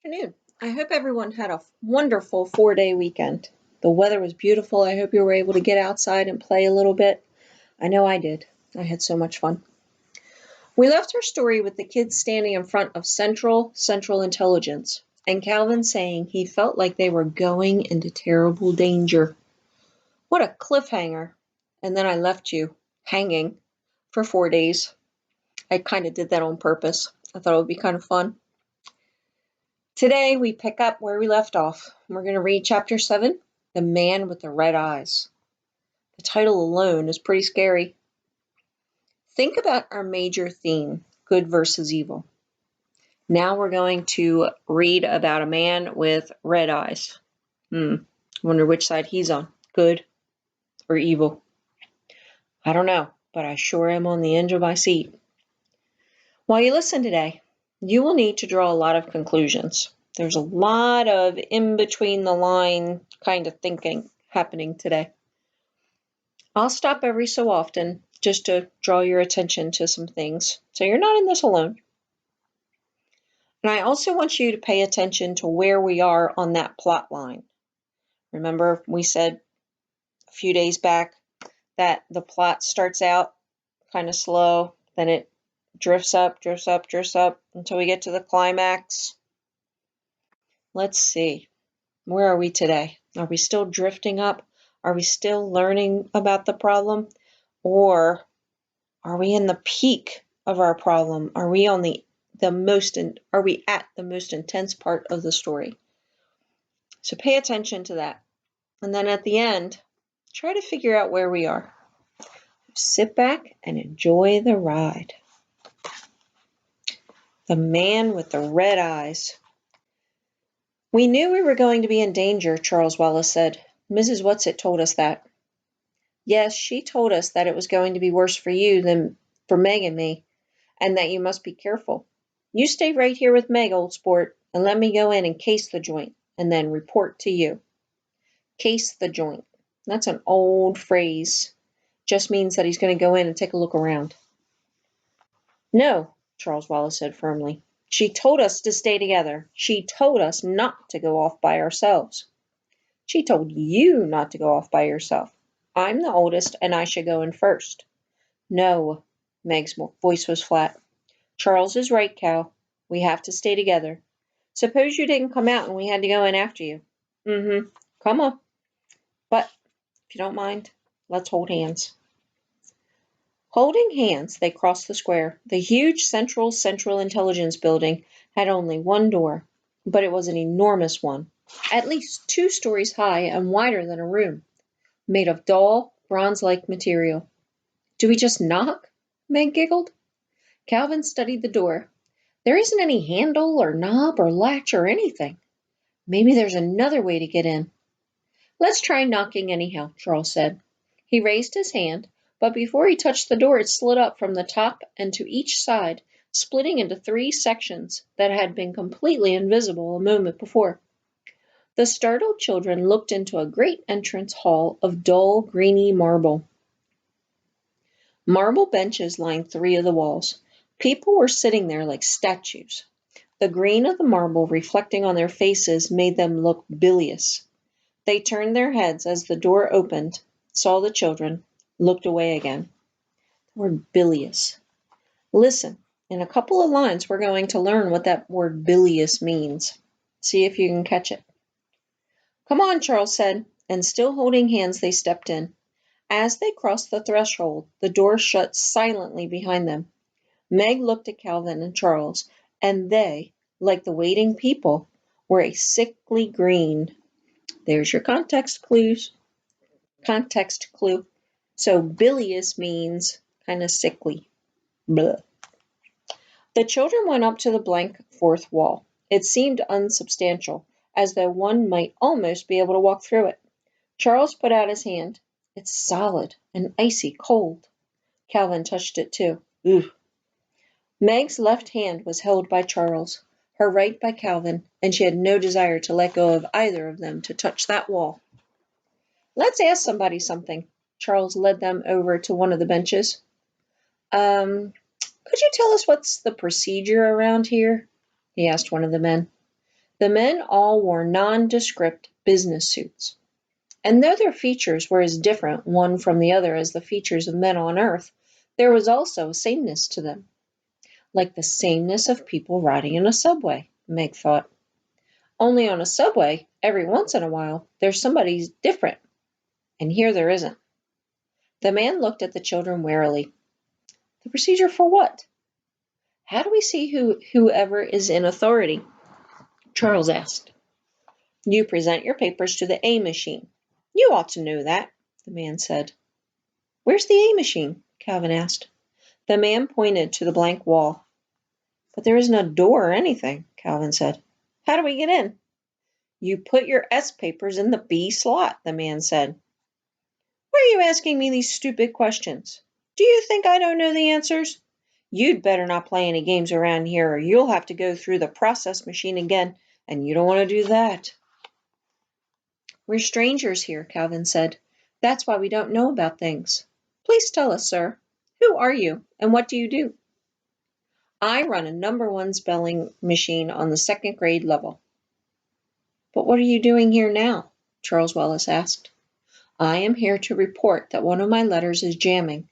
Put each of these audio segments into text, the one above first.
Afternoon. I hope everyone had a wonderful 4-day weekend. The weather was beautiful. I hope you were able to get outside and play a little bit. I know I did. I had so much fun. We left our story with the kids standing in front of Central Intelligence, and Calvin saying he felt like they were going into terrible danger. What a cliffhanger. And then I left you hanging for 4 days. I kind of did that on purpose. I thought it would be kind of fun. Today we pick up where we left off. We're going to read Chapter 7, The Man with the Red Eyes. The title alone is pretty scary. Think about our major theme, good versus evil. Now we're going to read about a man with red eyes. Wonder which side he's on, good or evil. I don't know, but I sure am on the edge of my seat. While you listen today, you will need to draw a lot of conclusions. There's a lot of in-between-the-line kind of thinking happening today. I'll stop every so often just to draw your attention to some things, so you're not in this alone. And I also want you to pay attention to where we are on that plot line. Remember, we said a few days back that the plot starts out kind of slow, then it drifts up until we get to the climax. Let's see. Where are we today? Are we still drifting up? Are we still learning about the problem? Or are we in the peak of our problem? Are we on are we at the most intense part of the story? So pay attention to that. And then at the end, try to figure out where we are. Sit back and enjoy the ride. The Man with the Red Eyes. We knew we were going to be in danger, Charles Wallace said. Mrs. Whatsit told us that. Yes, she told us that it was going to be worse for you than for Meg and me, and that you must be careful. You stay right here with Meg, old sport, and let me go in and case the joint, and then report to you. Case the joint. That's an old phrase. Just means that he's going to go in and take a look around. No, Charles Wallace said firmly. She told us to stay together. She told us not to go off by ourselves. She told you not to go off by yourself. I'm the oldest, and I should go in first. No, Meg's voice was flat. Charles is right, Cal. We have to stay together. Suppose you didn't come out and we had to go in after you. Come on. But, if you don't mind, let's hold hands. Holding hands, they crossed the square. The huge Central Intelligence building had only one door, but it was an enormous one, at least 2 stories high and wider than a room, made of dull, bronze-like material. Do we just knock? Meg giggled. Calvin studied the door. There isn't any handle or knob or latch or anything. Maybe there's another way to get in. Let's try knocking anyhow, Charles said. He raised his hand, but before he touched the door, it slid up from the top and to each side, splitting into 3 sections that had been completely invisible a moment before. The startled children looked into a great entrance hall of dull, greeny marble. Marble benches lined 3 of the walls. People were sitting there like statues. The green of the marble reflecting on their faces made them look bilious. They turned their heads as the door opened, saw the children, looked away again. The word bilious. Listen, in a couple of lines we're going to learn what that word bilious means. See if you can catch it. Come on, Charles said, and still holding hands they stepped in. As they crossed the threshold, the door shut silently behind them. Meg looked at Calvin and Charles, and they, like the waiting people, were a sickly green. There's your context clue. So bilious means kind of sickly. Blah. The children went up to the blank 4th wall. It seemed unsubstantial, as though one might almost be able to walk through it. Charles put out his hand. It's solid and icy cold. Calvin touched it too. Ugh. Meg's left hand was held by Charles, her right by Calvin, and she had no desire to let go of either of them to touch that wall. Let's ask somebody something. Charles led them over to one of the benches. Could you tell us what's the procedure around here? He asked one of the men. The men all wore nondescript business suits, and though their features were as different one from the other as the features of men on earth, there was also a sameness to them, like the sameness of people riding in a subway, Meg thought. Only on a subway, every once in a while, there's somebody different, and here there isn't. The man looked at the children warily. The procedure for what? How do we see whoever is in authority? Charles asked. You present your papers to the A machine. You ought to know that, the man said. Where's the A machine? Calvin asked. The man pointed to the blank wall. But there isn't a door or anything, Calvin said. How do we get in? You put your S papers in the B slot, the man said. Why are you asking me these stupid questions? Do you think I don't know the answers? You'd better not play any games around here or you'll have to go through the process machine again, and you don't want to do that. We're strangers here, Calvin said. That's why we don't know about things. Please tell us, sir. Who are you, and what do you do? I run a #1 spelling machine on the 2nd grade level. But what are you doing here now? Charles Wallace asked. I am here to report that one of my letters is jamming,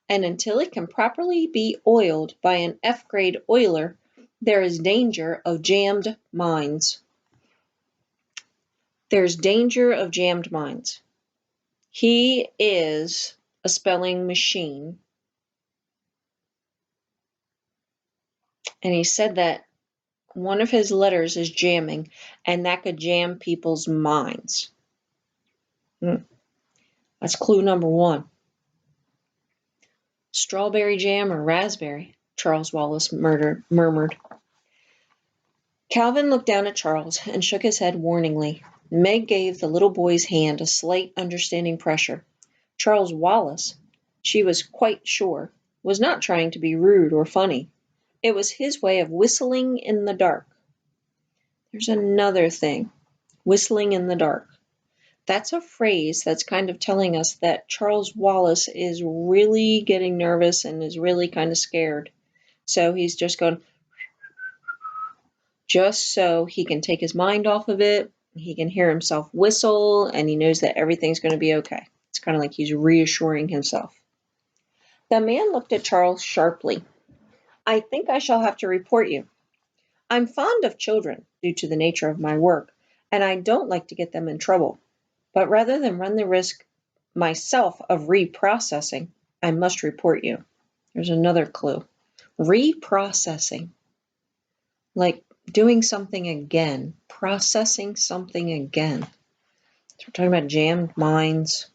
and until it can properly be oiled by an F-grade oiler, there is danger of jammed minds. There's danger of jammed minds. He is a spelling machine. And he said that one of his letters is jamming, and that could jam people's minds. That's clue number 1. Strawberry jam or raspberry, Charles Wallace murmured. Calvin looked down at Charles and shook his head warningly. Meg gave the little boy's hand a slight understanding pressure. Charles Wallace, she was quite sure, was not trying to be rude or funny. It was his way of whistling in the dark. There's another thing. Whistling in the dark. That's a phrase that's kind of telling us that Charles Wallace is really getting nervous and is really kind of scared. So he's just going, just so he can take his mind off of it. He can hear himself whistle, and he knows that everything's going to be okay. It's kind of like he's reassuring himself. The man looked at Charles sharply. I think I shall have to report you. I'm fond of children due to the nature of my work, and I don't like to get them in trouble. But rather than run the risk myself of reprocessing, I must report you. There's another clue. Reprocessing. Like doing something again, processing something again. So we're talking about jammed minds,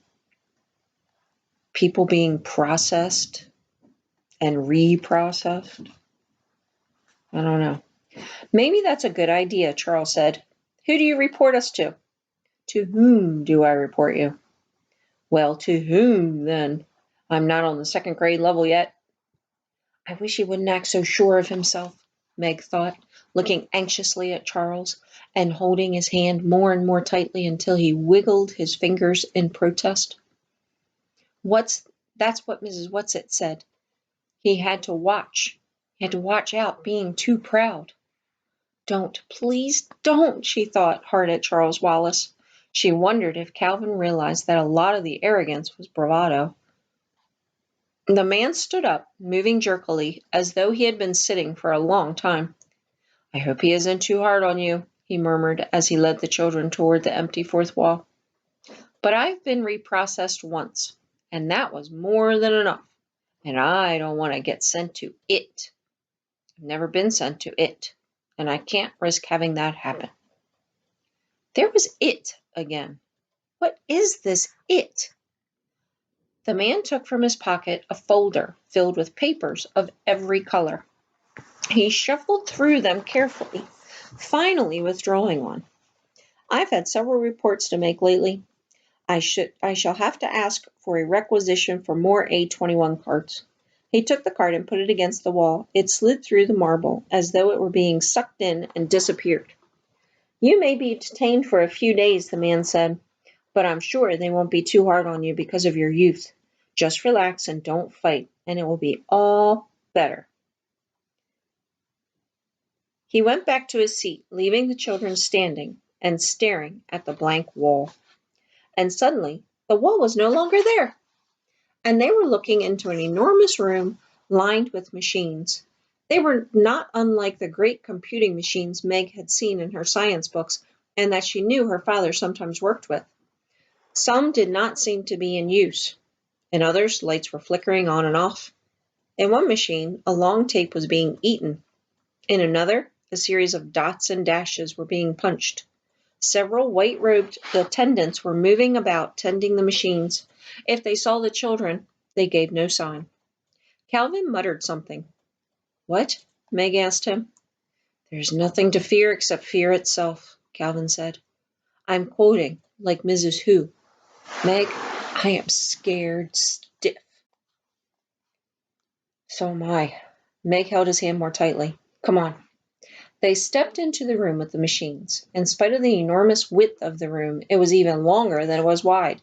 people being processed and reprocessed. I don't know. Maybe that's a good idea, Charles said. Who do you report us to? To whom do I report you? Well, to whom, then? I'm not on the 2nd grade level yet. I wish he wouldn't act so sure of himself, Meg thought, looking anxiously at Charles and holding his hand more and more tightly until he wiggled his fingers in protest. That's what Mrs. Whatsit said. He had to watch. He had to watch out being too proud. Don't, please don't, she thought hard at Charles Wallace. She wondered if Calvin realized that a lot of the arrogance was bravado. The man stood up, moving jerkily, as though he had been sitting for a long time. I hope he isn't too hard on you, he murmured as he led the children toward the empty 4th wall. But I've been reprocessed once, and that was more than enough, and I don't want to get sent to it. I've never been sent to it, and I can't risk having that happen. There was it again. What is this it? The man took from his pocket a folder filled with papers of every color. He shuffled through them carefully, finally withdrawing one. I've had several reports to make lately. I shall have to ask for a requisition for more A21 cards. He took the card and put it against the wall. It slid through the marble as though it were being sucked in and disappeared. You may be detained for a few days, the man said, but I'm sure they won't be too hard on you because of your youth. Just relax and don't fight, and it will be all better. He went back to his seat, leaving the children standing and staring at the blank wall. And suddenly, the wall was no longer there, and they were looking into an enormous room lined with machines. They were not unlike the great computing machines Meg had seen in her science books and that she knew her father sometimes worked with. Some did not seem to be in use. In others, lights were flickering on and off. In one machine, a long tape was being eaten. In another, a series of dots and dashes were being punched. Several white-robed attendants were moving about, tending the machines. If they saw the children, they gave no sign. Calvin muttered something. "What?" Meg asked him. "There's nothing to fear except fear itself," Calvin said. "I'm quoting, like Mrs. Who. Meg, I am scared stiff." "So am I." Meg held his hand more tightly. "Come on." They stepped into the room with the machines. In spite of the enormous width of the room, it was even longer than it was wide.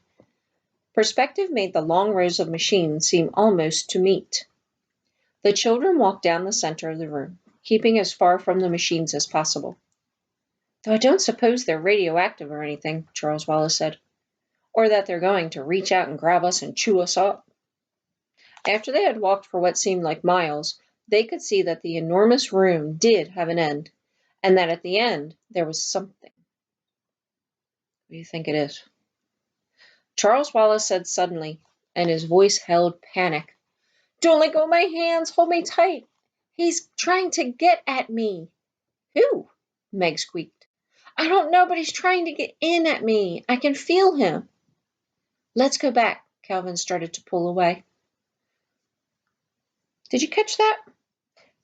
Perspective made the long rows of machines seem almost to meet. The children walked down the center of the room, keeping as far from the machines as possible. "Though I don't suppose they're radioactive or anything," Charles Wallace said, "or that they're going to reach out and grab us and chew us up." After they had walked for what seemed like miles, they could see that the enormous room did have an end, and that at the end there was something. "What do you think it is?" Charles Wallace said suddenly, and his voice held panic. "Don't let go of my hands. Hold me tight. He's trying to get at me." "Who?" Meg squeaked. "I don't know, but he's trying to get in at me. I can feel him." "Let's go back." Calvin started to pull away. Did you catch that?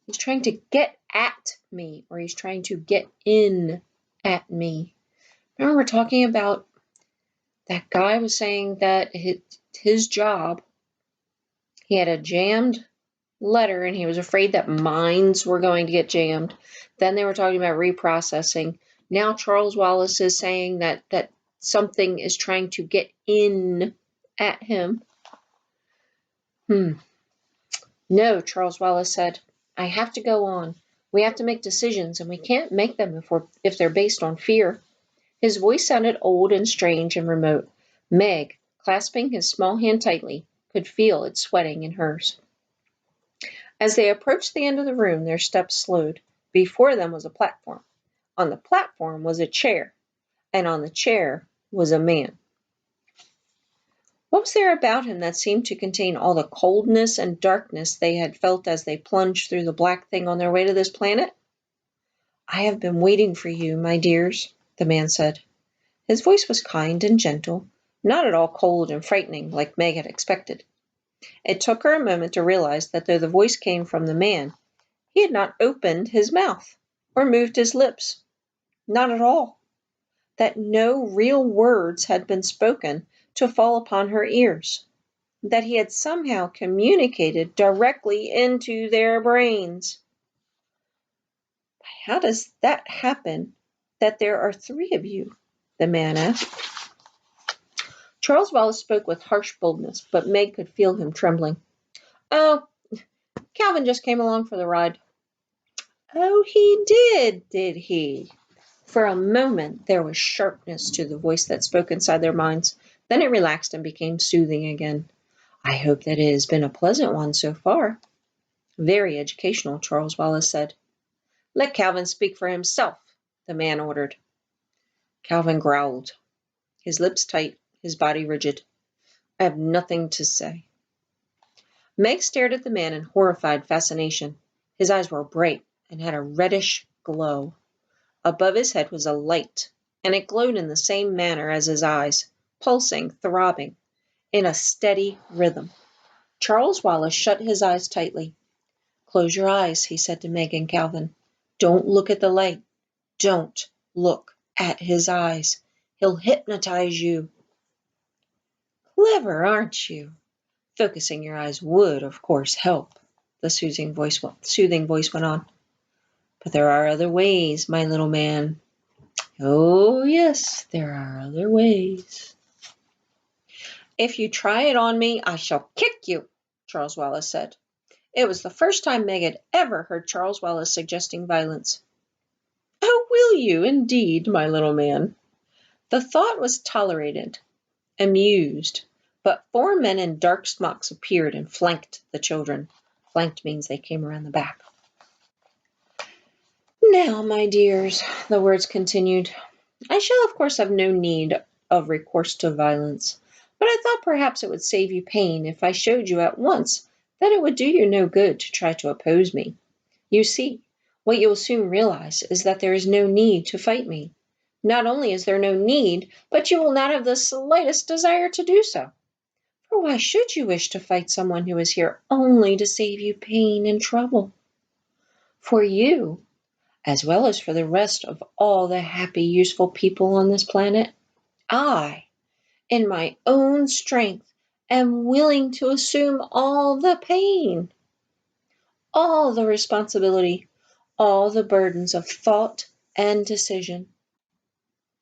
He's trying to get at me, or he's trying to get in at me. Remember we're talking about that guy was saying that his job, he had a jammed letter and he was afraid that minds were going to get jammed. Then they were talking about reprocessing. Now Charles Wallace is saying that something is trying to get in at him. "No," Charles Wallace said. "I have to go on. We have to make decisions, and we can't make them if they're based on fear." His voice sounded old and strange and remote. Meg, clasping his small hand tightly, could feel it sweating in hers. As they approached the end of the room, their steps slowed. Before them was a platform. On the platform was a chair, and on the chair was a man. What was there about him that seemed to contain all the coldness and darkness they had felt as they plunged through the black thing on their way to this planet? "I have been waiting for you, my dears," the man said. His voice was kind and gentle, not at all cold and frightening like Meg had expected. It took her a moment to realize that though the voice came from the man, he had not opened his mouth or moved his lips. Not at all. That no real words had been spoken to fall upon her ears. That he had somehow communicated directly into their brains. "How does that happen that there are three of you?" the man asked. Charles Wallace spoke with harsh boldness, but Meg could feel him trembling. "Oh, Calvin just came along for the ride." "Oh, he did he?" For a moment there was sharpness to the voice that spoke inside their minds. Then it relaxed and became soothing again. "I hope that it has been a pleasant one so far." "Very educational," Charles Wallace said. "Let Calvin speak for himself," the man ordered. Calvin growled, his lips tight, his body rigid. "I have nothing to say." Meg stared at the man in horrified fascination. His eyes were bright and had a reddish glow. Above his head was a light, and it glowed in the same manner as his eyes, pulsing, throbbing, in a steady rhythm. Charles Wallace shut his eyes tightly. "Close your eyes," he said to Meg and Calvin. "Don't look at the light. Don't look at his eyes. He'll hypnotize you." "Clever, aren't you? Focusing your eyes would, of course, help," the soothing voice went on. "But there are other ways, my little man. Oh, yes, there are other ways." "If you try it on me, I shall kick you," Charles Wallace said. It was the first time Meg had ever heard Charles Wallace suggesting violence. Oh, will you, indeed, my little man? The thought was tolerated, amused, but 4 men in dark smocks appeared and flanked the children. Flanked means they came around the back. Now, my dears, the words continued, I shall of course have no need of recourse to violence, but I thought perhaps it would save you pain if I showed you at once that it would do you no good to try to oppose me. You see, what you will soon realize is that there is no need to fight me. Not only is there no need, but you will not have the slightest desire to do so. For why should you wish to fight someone who is here only to save you pain and trouble? For you, as well as for the rest of all the happy, useful people on this planet, I, in my own strength, am willing to assume all the pain, all the responsibility, all the burdens of thought and decision.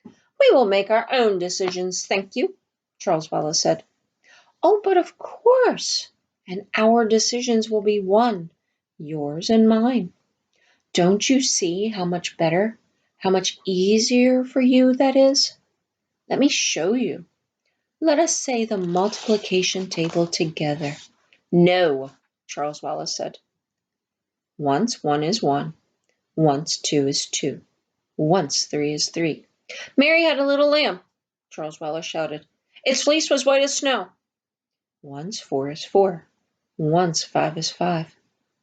We will make our own decisions, thank you, Charles Wallace said. Oh, but of course, and our decisions will be one, yours and mine. Don't you see how much better, how much easier for you that is? Let me show you. Let us say the multiplication table together. No, Charles Wallace said. Once 1 is 1. Once 2 is 2. Once 3 is 3. Mary had a little lamb, Charles Wallace shouted. Its fleece was white as snow. Once 4 is 4. Once 5 is 5.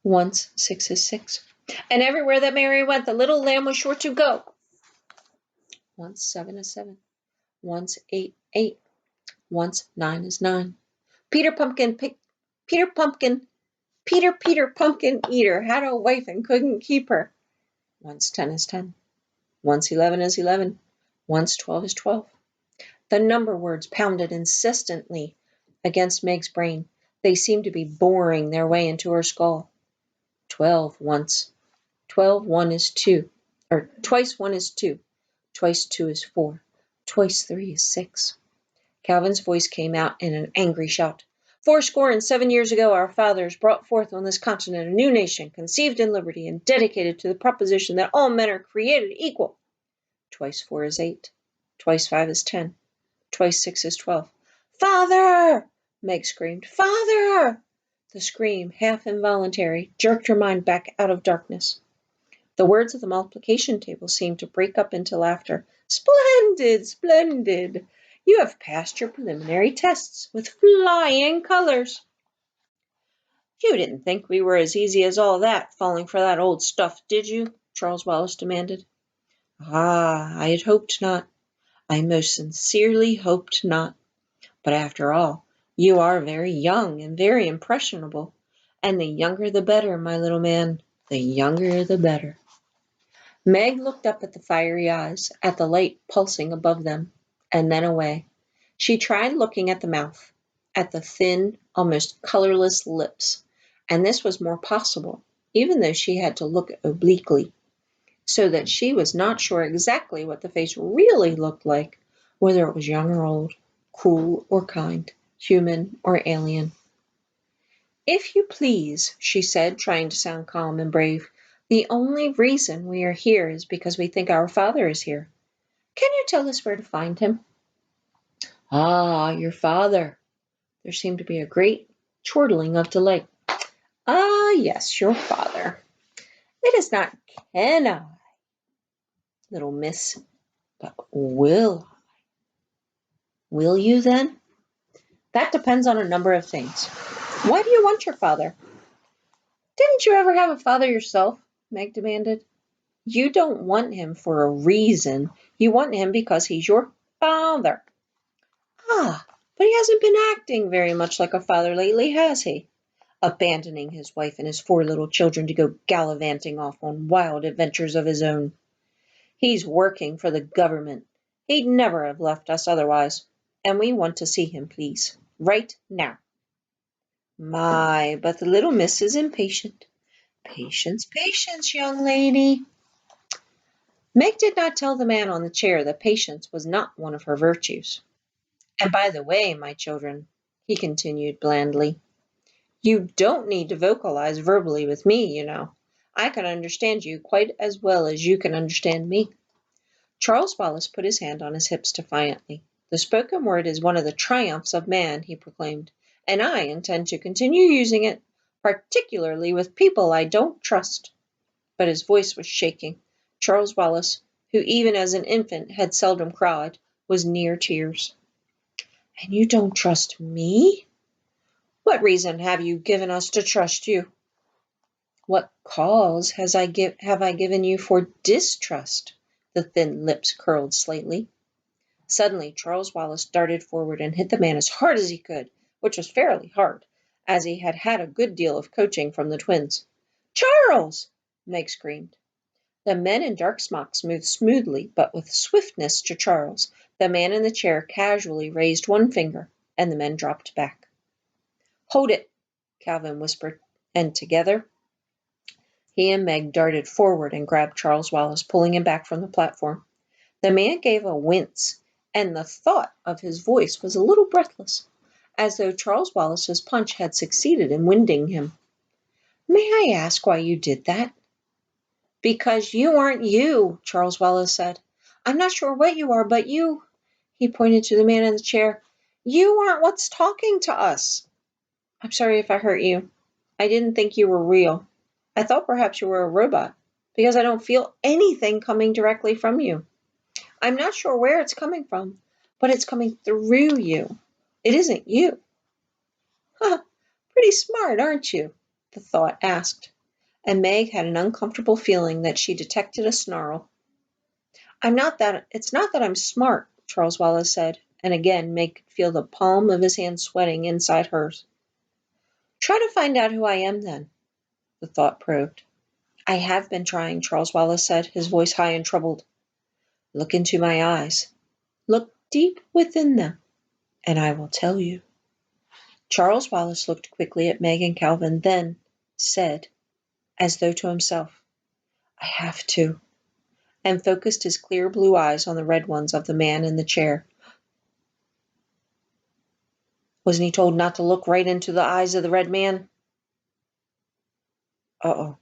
Once 6 is 6. And everywhere that Mary went, the little lamb was sure to go. Once 7 is 7. Once 8, 8. Once 9 is 9. Peter Pumpkin Eater had a wife and couldn't keep her. Once 10 is 10. Once 11 is 11. Once 12 is 12. The number words pounded insistently against Meg's brain. They seemed to be boring their way into her skull. 12 once. 12 1 is 2. Or twice 1 is 2. Twice 2 is 4. Twice 3 is 6. Calvin's voice came out in an angry shout. 7 years ago, our fathers brought forth on this continent a new nation, conceived in liberty and dedicated to the proposition that all men are created equal. Twice 4 is 8. Twice 5 is 10. Twice 6 is 12. Father! Meg screamed. Father! The scream, half involuntary, jerked her mind back out of darkness. The words of the multiplication table seemed to break up into laughter. Splendid! Splendid! You have passed your preliminary tests with flying colors. You didn't think we were as easy as all that, falling for that old stuff, did you? Charles Wallace demanded. Ah, I had hoped not. I most sincerely hoped not. But after all, you are very young and very impressionable, and the younger the better, my little man, the younger the better. Meg looked up at the fiery eyes, at the light pulsing above them, and then away. She tried looking at the mouth, at the thin, almost colorless lips, and this was more possible, even though she had to look obliquely, so that she was not sure exactly what the face really looked like, whether it was young or old, cruel or kind, human or alien. If you please, she said, trying to sound calm and brave, the only reason we are here is because we think our father is here. Can you tell us where to find him? Ah, your father. There seemed to be a great chortling of delight. Ah, yes, your father. It is not can I, little miss, but will I? Will you then? That depends on a number of things. Why do you want your father? Didn't you ever have a father yourself? Meg demanded. You don't want him for a reason. You want him because he's your father. Ah, but he hasn't been acting very much like a father lately, has he? Abandoning his wife and his 4 little children to go gallivanting off on wild adventures of his own. He's working for the government. He'd never have left us otherwise. And we want to see him, please. Right now. My, but the little miss is impatient. Patience, patience, young lady. Meg did not tell the man on the chair that patience was not one of her virtues. And by the way, my children, he continued blandly, you don't need to vocalize verbally with me, you know. I can understand you quite as well as you can understand me." Charles Wallace put his hand on his hips defiantly. "The spoken word is one of the triumphs of man," he proclaimed, "and I intend to continue using it, particularly with people I don't trust." But his voice was shaking. Charles Wallace, who even as an infant had seldom cried, was near tears. "And you don't trust me?" "What reason have you given us to trust you?" "What cause have I given you for distrust?" The thin lips curled slightly. Suddenly Charles Wallace darted forward and hit the man as hard as he could, which was fairly hard, as he had had a good deal of coaching from the twins. "Charles!" Meg screamed. The men in dark smocks moved smoothly but with swiftness to Charles. The man in the chair casually raised one finger, and the men dropped back. "Hold it," Calvin whispered, and together he and Meg darted forward and grabbed Charles Wallace, pulling him back from the platform. The man gave a wince, and the thought of his voice was a little breathless, as though Charles Wallace's punch had succeeded in winding him. "May I ask why you did that?" "Because you aren't you," Charles Wallace said. "I'm not sure what you are, but you," he pointed to the man in the chair, "you aren't what's talking to us." "I'm sorry if I hurt you. I didn't think you were real. I thought perhaps you were a robot, because I don't feel anything coming directly from you. I'm not sure where it's coming from, but it's coming through you. It isn't you." "Huh, pretty smart, aren't you?" the thought asked, and Meg had an uncomfortable feeling that she detected a snarl. It's not that I'm smart," Charles Wallace said, and again Meg could feel the palm of his hand sweating inside hers. "Try to find out who I am, then," the thought probed. "I have been trying," Charles Wallace said, his voice high and troubled. "Look into my eyes. Look deep within them, and I will tell you." Charles Wallace looked quickly at Meg and Calvin, then said, as though to himself, "I have to," and focused his clear blue eyes on the red ones of the man in the chair. Wasn't he told not to look right into the eyes of the red man? Uh-oh.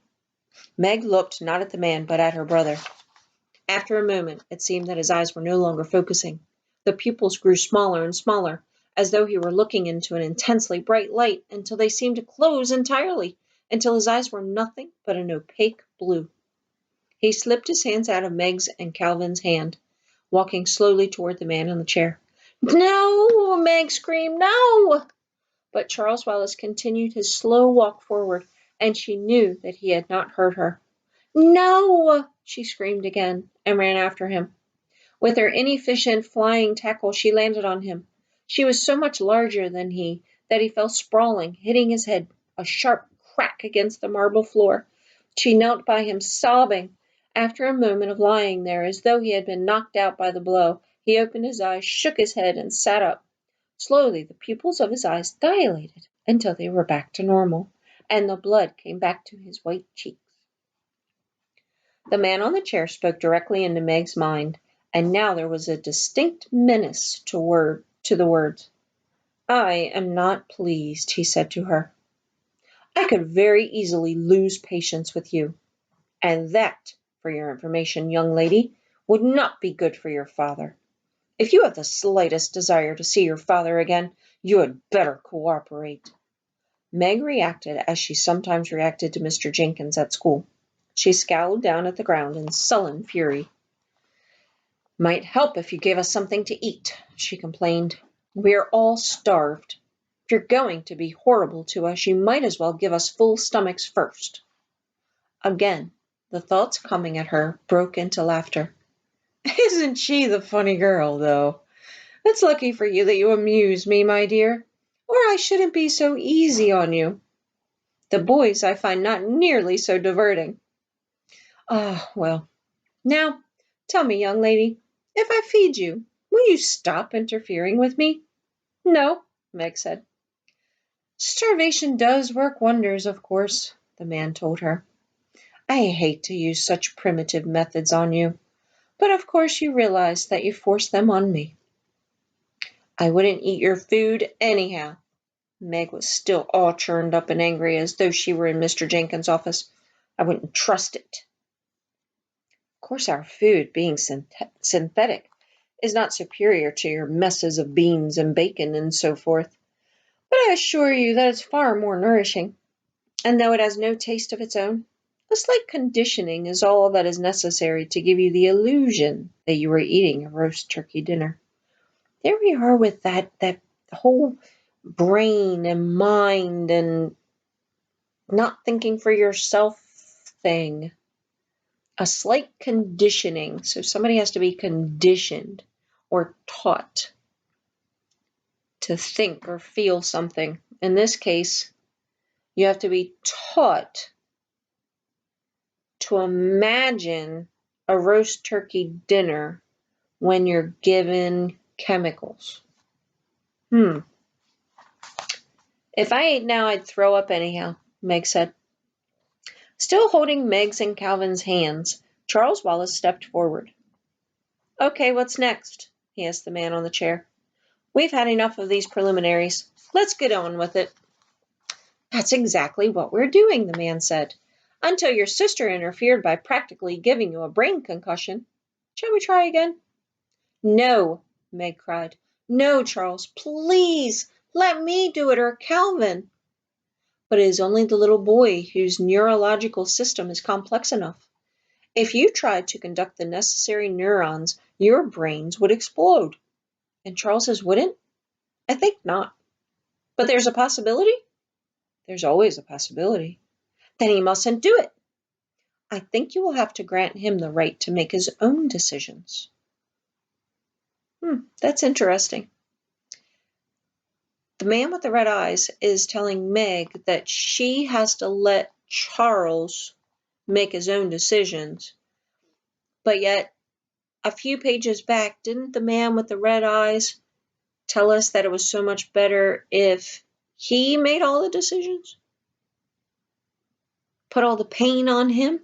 Meg looked not at the man, but at her brother. After a moment, it seemed that his eyes were no longer focusing. The pupils grew smaller and smaller, as though he were looking into an intensely bright light, until they seemed to close entirely, until his eyes were nothing but an opaque blue. He slipped his hands out of Meg's and Calvin's hand, walking slowly toward the man in the chair. "No!" Meg screamed. "No!" But Charles Wallace continued his slow walk forward, and she knew that he had not heard her. "No!" she screamed again, and ran after him. With her inefficient flying tackle, she landed on him. She was so much larger than he that he fell sprawling, hitting his head a sharp crack against the marble floor. She knelt by him, sobbing. After a moment of lying there as though he had been knocked out by the blow, he opened his eyes, shook his head, and sat up. Slowly the pupils of his eyes dilated until they were back to normal, and the blood came back to his white cheeks. The man on the chair spoke directly into Meg's mind, and now there was a distinct menace to the words. "I am not pleased," he said to her. "I could very easily lose patience with you, and that, for your information, young lady, would not be good for your father. If you have the slightest desire to see your father again, you had better cooperate." Meg reacted as she sometimes reacted to Mr. Jenkins at school. She scowled down at the ground in sullen fury. "Might help if you gave us something to eat," she complained. "We are all starved. If you're going to be horrible to us, you might as well give us full stomachs first." Again, the thoughts coming at her broke into laughter. "Isn't she the funny girl, though? It's lucky for you that you amuse me, my dear, or I shouldn't be so easy on you. The boys I find not nearly so diverting. Ah, well. Now, tell me, young lady, if I feed you, will you stop interfering with me?" "No," Meg said. "Starvation does work wonders, of course," the man told her. "I hate to use such primitive methods on you, but of course you realize that you force them on me." "I wouldn't eat your food anyhow." Meg was still all churned up and angry as though she were in Mr. Jenkins' office. I wouldn't trust it. Of course, our food, being synthetic, is not superior to your messes of beans and bacon and so forth, but I assure you that it's far more nourishing. And though it has no taste of its own, a slight conditioning is all that is necessary to give you the illusion that you are eating a roast turkey dinner. There we are with that whole brain and mind and not thinking for yourself thing. A slight conditioning. So somebody has to be conditioned or taught to think or feel something. In this case, you have to be taught to imagine a roast turkey dinner when you're given chemicals. If I ate now, I'd throw up anyhow, Meg said. Still holding Meg's and Calvin's hands, Charles Wallace stepped forward. Okay, what's next? He asked the man on the chair. We've had enough of these preliminaries. Let's get on with it. That's exactly what we're doing, the man said, until your sister interfered by practically giving you a brain concussion. Shall we try again? No, Meg cried. No, Charles, please, let me do it or Calvin. But it is only the little boy whose neurological system is complex enough. If you tried to conduct the necessary neurons, your brains would explode. And Charles's wouldn't? I think not. But there's a possibility? There's always a possibility. Then he mustn't do it. I think you will have to grant him the right to make his own decisions. That's interesting. The man with the red eyes is telling Meg that she has to let Charles make his own decisions. But yet, a few pages back, didn't the man with the red eyes tell us that it was so much better if he made all the decisions? Put all the pain on him?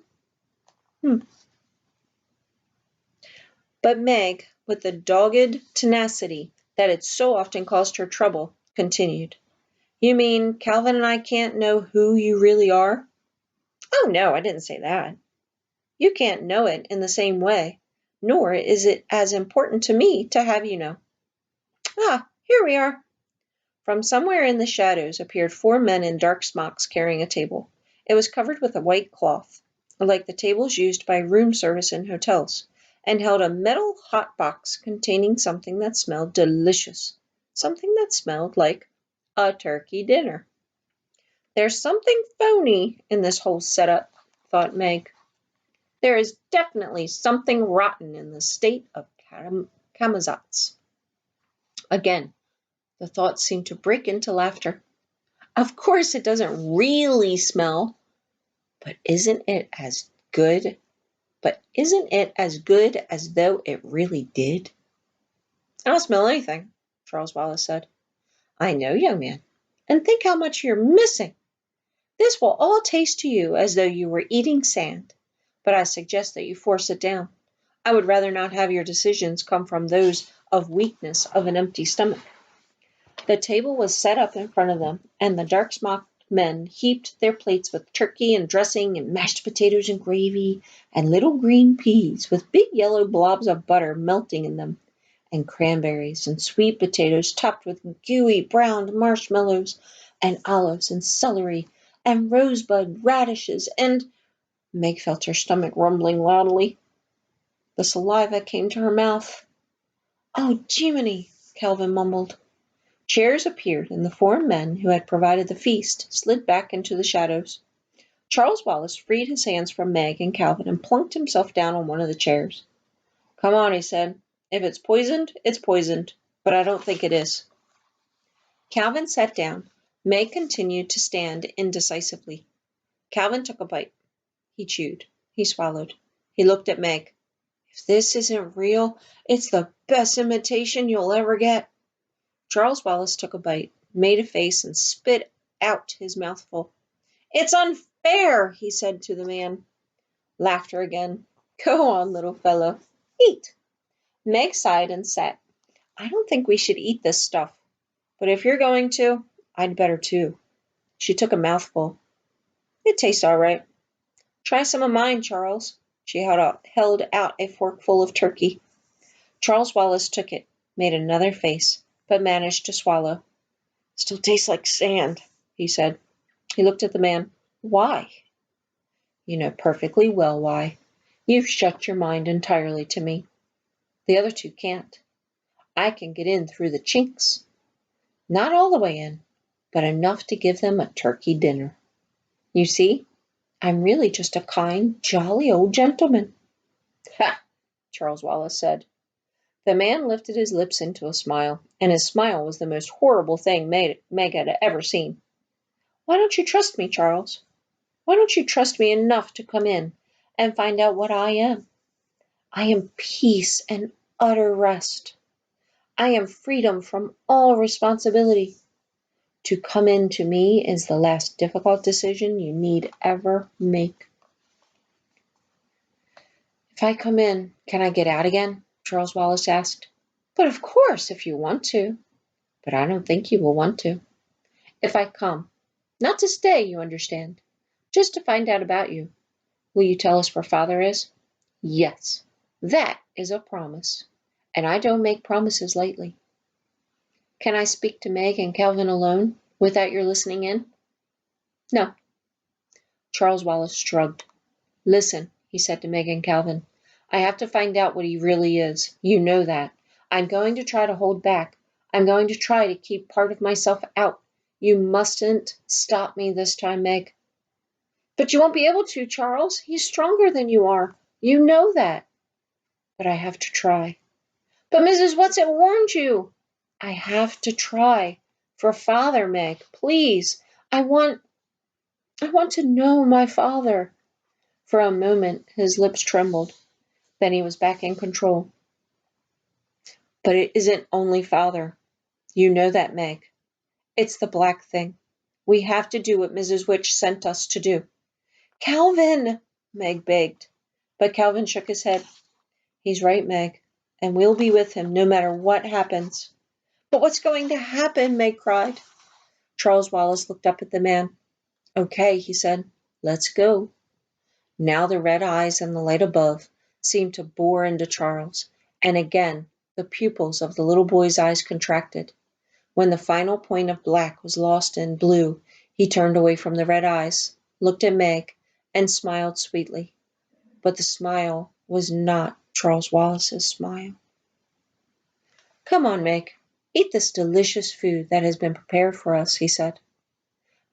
But Meg, with the dogged tenacity that had so often caused her trouble, continued. You mean Calvin and I can't know who you really are? Oh, no, I didn't say that. You can't know it in the same way, nor is it as important to me to have you know. Ah, here we are. From somewhere in the shadows appeared 4 men in dark smocks carrying a table. It was covered with a white cloth, like the tables used by room service in hotels, and held a metal hot box containing something that smelled delicious, something that smelled like a turkey dinner. There's something phony in this whole setup, thought Meg. There is definitely something rotten in the state of Camazotz. Again, the thought seemed to break into laughter. Of course it doesn't really smell, but isn't it as good? But isn't it as good as though it really did? I don't smell anything, Charles Wallace said. I know, young man, and think how much you're missing. This will all taste to you as though you were eating sand, but I suggest that you force it down. I would rather not have your decisions come from those of weakness of an empty stomach. The table was set up in front of them, and the dark-smocked men heaped their plates with turkey and dressing and mashed potatoes and gravy and little green peas with big yellow blobs of butter melting in them, and cranberries and sweet potatoes topped with gooey browned marshmallows and olives and celery and rosebud radishes and... Meg felt her stomach rumbling loudly. The saliva came to her mouth. Oh, Jiminy, Calvin mumbled. Chairs appeared, and the 4 men who had provided the feast slid back into the shadows. Charles Wallace freed his hands from Meg and Calvin and plunked himself down on one of the chairs. Come on, he said. If it's poisoned, it's poisoned, but I don't think it is. Calvin sat down. Meg continued to stand indecisively. Calvin took a bite. He chewed. He swallowed. He looked at Meg. If this isn't real, it's the best imitation you'll ever get. Charles Wallace took a bite, made a face, and spit out his mouthful. It's unfair, he said to the man. Laughter again. Go on, little fellow. Eat. Meg sighed and sat. I don't think we should eat this stuff, but if you're going to, I'd better too. She took a mouthful. It tastes all right. Try some of mine, Charles. She held out a forkful of turkey. Charles Wallace took it, made another face, but managed to swallow. Still tastes like sand, he said. He looked at the man. Why? You know perfectly well why. You've shut your mind entirely to me. The other two can't. I can get in through the chinks. Not all the way in, but enough to give them a turkey dinner. You see, I'm really just a kind, jolly old gentleman. Ha! Charles Wallace said. The man lifted his lips into a smile, and his smile was the most horrible thing Meg had ever seen. Why don't you trust me, Charles? Why don't you trust me enough to come in and find out what I am? I am peace and utter rest. I am freedom from all responsibility. To come in to me is the last difficult decision you need ever make. If I come in, can I get out again? Charles Wallace asked. But of course, if you want to. But I don't think you will want to. If I come, not to stay, you understand, just to find out about you, will you tell us where Father is? Yes, that is a promise, and I don't make promises lightly. Can I speak to Meg and Calvin alone, without your listening in? No. Charles Wallace shrugged. Listen, he said to Meg and Calvin, I have to find out what he really is. You know that. I'm going to try to hold back. I'm going to try to keep part of myself out. You mustn't stop me this time, Meg. But you won't be able to, Charles. He's stronger than you are. You know that. But I have to try. But Mrs. Whatsit warned you. I have to try. For Father, Meg, please. I want to know my father. For a moment, his lips trembled. Then he was back in control. But it isn't only Father. You know that, Meg. It's the black thing. We have to do what Mrs. Witch sent us to do. Calvin, Meg begged. But Calvin shook his head. He's right, Meg, and we'll be with him no matter what happens. But what's going to happen? Meg cried. Charles Wallace looked up at the man. Okay, he said. Let's go. Now the red eyes and the light above seemed to bore into Charles, and again the pupils of the little boy's eyes contracted. When the final point of black was lost in blue, he turned away from the red eyes, looked at Meg, and smiled sweetly. But the smile was not Charles Wallace's smile. Come on, Meg, eat this delicious food that has been prepared for us, he said.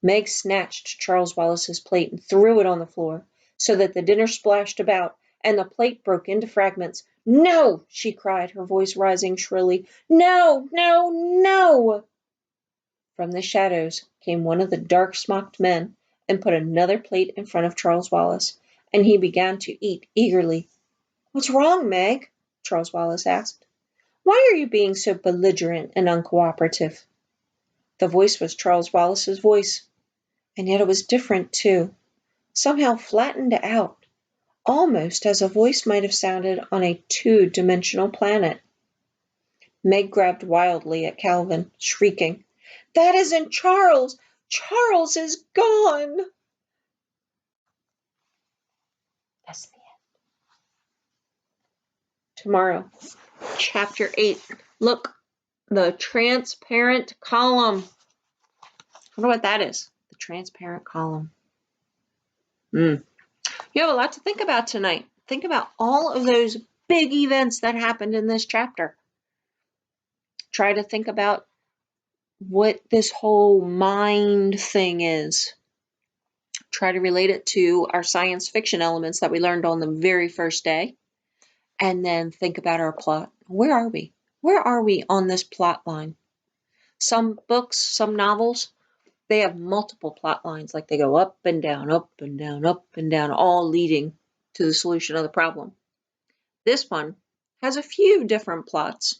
Meg snatched Charles Wallace's plate and threw it on the floor, so that the dinner splashed about, and the plate broke into fragments. No, she cried, her voice rising shrilly. No, no, no! From the shadows came one of the dark-smocked men and put another plate in front of Charles Wallace, and he began to eat eagerly. What's wrong, Meg? Charles Wallace asked. Why are you being so belligerent and uncooperative? The voice was Charles Wallace's voice, and yet it was different, too, somehow flattened out, almost as a voice might have sounded on a two-dimensional planet. Meg grabbed wildly at Calvin, shrieking, That isn't Charles! Charles is gone! That's the end. Tomorrow, Chapter 8. Look, the transparent column. I wonder what that is. The transparent column. You have a lot to think about tonight. Think about all of those big events that happened in this chapter. Try to think about what this whole mind thing is. Try to relate it to our science fiction elements that we learned on the very first day. And then think about our plot. Where are we? Where are we on this plot line? Some books, some novels, they have multiple plot lines, like they go up and down, up and down, up and down, all leading to the solution of the problem. This one has a few different plots,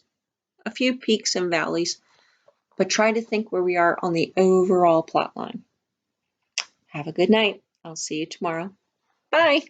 a few peaks and valleys, but try to think where we are on the overall plot line. Have a good night. I'll see you tomorrow. Bye.